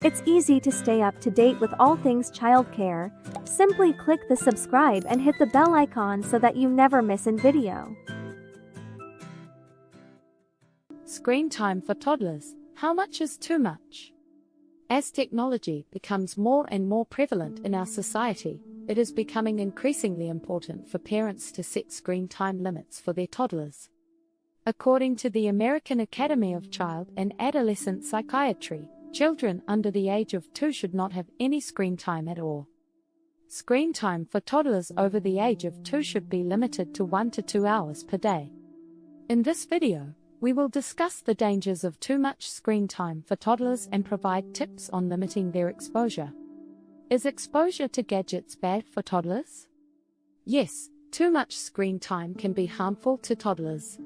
It's easy to stay up to date with all things childcare. Simply click the subscribe and hit the bell icon so that you never miss a video. Screen time for toddlers. How much is too much? As technology becomes more and more prevalent in our society, it is becoming increasingly important for parents to set screen time limits for their toddlers. According to the American Academy of Child and Adolescent Psychiatry, children under the age of 2 should not have any screen time at all. Screen time for toddlers over the age of 2 should be limited to 1 to 2 hours per day. In this video, we will discuss the dangers of too much screen time for toddlers and provide tips on limiting their exposure. Is exposure to gadgets bad for toddlers? Yes, too much screen time can be harmful to toddlers.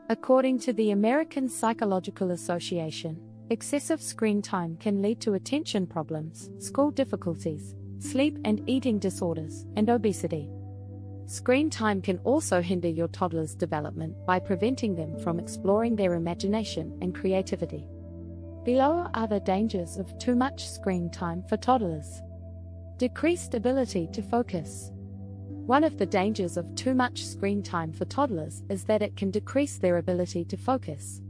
According to the American Psychological Association, excessive screen time can lead to attention problems, school difficulties, sleep and eating disorders, and obesity. Screen time can also hinder your toddler's development by preventing them from exploring their imagination and creativity. Below are the dangers of too much screen time for toddlers. Decreased ability to focus. One of the dangers of too much screen time for toddlers is that it can decrease their ability to focus.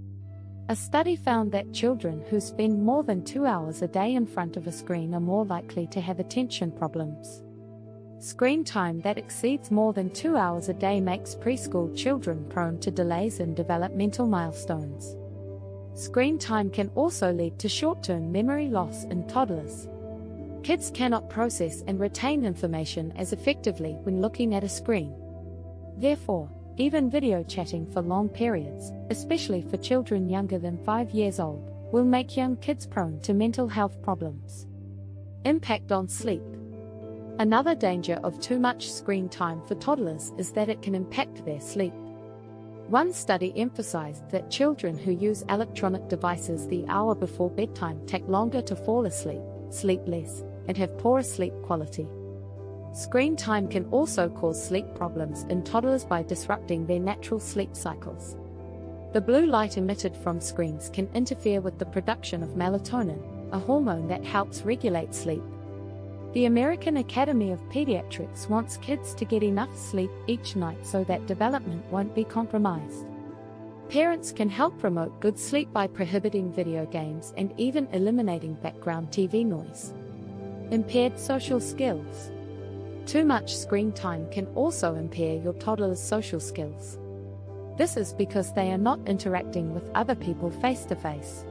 A study found that children who spend more than 2 hours a day in front of a screen are more likely to have attention problems. Screen time that exceeds more than 2 hours a day makes preschool children prone to delays in developmental milestones. Screen time can also lead to short-term memory loss in toddlers. Kids cannot process and retain information as effectively when looking at a screen. Therefore, even video chatting for long periods, especially for children younger than 5 years old, will make young kids prone to mental health problems. Impact on sleep. Another danger of too much screen time for toddlers is that it can impact their sleep. One study emphasized that children who use electronic devices the hour before bedtime take longer to fall asleep, sleep less, and have poorer sleep quality. Screen time can also cause sleep problems in toddlers by disrupting their natural sleep cycles. The blue light emitted from screens can interfere with the production of melatonin, a hormone that helps regulate sleep. The American Academy of Pediatrics wants kids to get enough sleep each night so that development won't be compromised. Parents can help promote good sleep by prohibiting video games and even eliminating background TV noise. Impaired social skills. Too much screen time can also impair your toddler's social skills. This is because they are not interacting with other people face-to-face.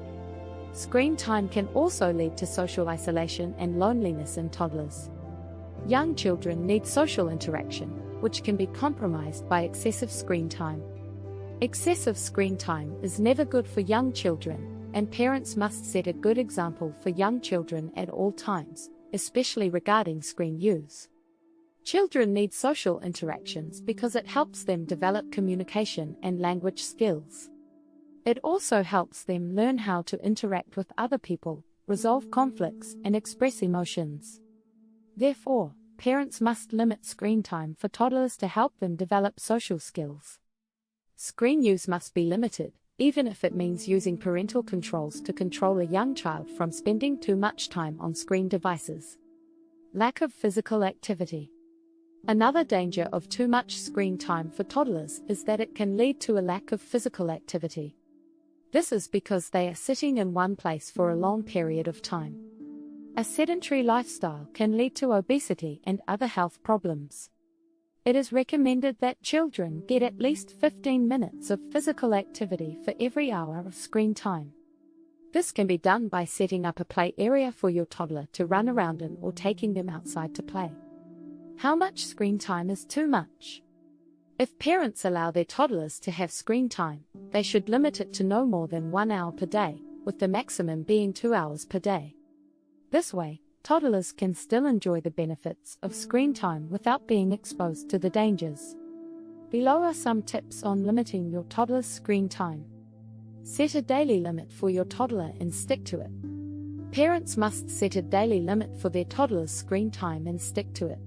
Screen time can also lead to social isolation and loneliness in toddlers. Young children need social interaction, which can be compromised by excessive screen time. Excessive screen time is never good for young children, and parents must set a good example for young children at all times, especially regarding screen use. Children need social interactions because it helps them develop communication and language skills. It also helps them learn how to interact with other people, resolve conflicts, and express emotions. Therefore, parents must limit screen time for toddlers to help them develop social skills. Screen use must be limited, even if it means using parental controls to control a young child from spending too much time on screen devices. Lack of physical activity. Another danger of too much screen time for toddlers is that it can lead to a lack of physical activity. This is because they are sitting in one place for a long period of time. A sedentary lifestyle can lead to obesity and other health problems. It is recommended that children get at least 15 minutes of physical activity for every hour of screen time. This can be done by setting up a play area for your toddler to run around in or taking them outside to play. How much screen time is too much? If parents allow their toddlers to have screen time, they should limit it to no more than 1 hour per day, with the maximum being 2 hours per day. This way, toddlers can still enjoy the benefits of screen time without being exposed to the dangers. Below are some tips on limiting your toddler's screen time. Set a daily limit for your toddler and stick to it. Parents must set a daily limit for their toddler's screen time and stick to it.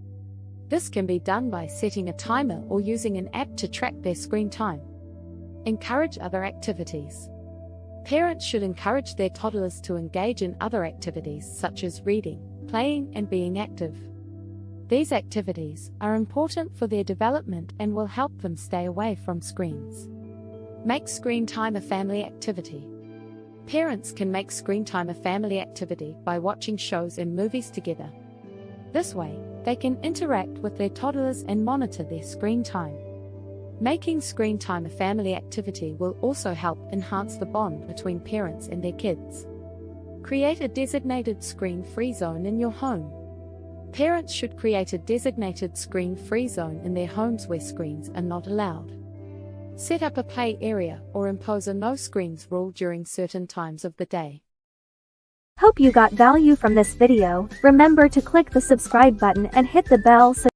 This can be done by setting a timer or using an app to track their screen time. Encourage other activities. Parents should encourage their toddlers to engage in other activities such as reading, playing, and being active. These activities are important for their development and will help them stay away from screens. Make screen time a family activity. Parents can make screen time a family activity by watching shows and movies together. This way, they can interact with their toddlers and monitor their screen time. Making screen time a family activity will also help enhance the bond between parents and their kids. Create a designated screen-free zone in your home. Parents should create a designated screen-free zone in their homes where screens are not allowed. Set up a play area or impose a no screens rule during certain times of the day. Hope you got value from this video. Remember to click the subscribe button and hit the bell so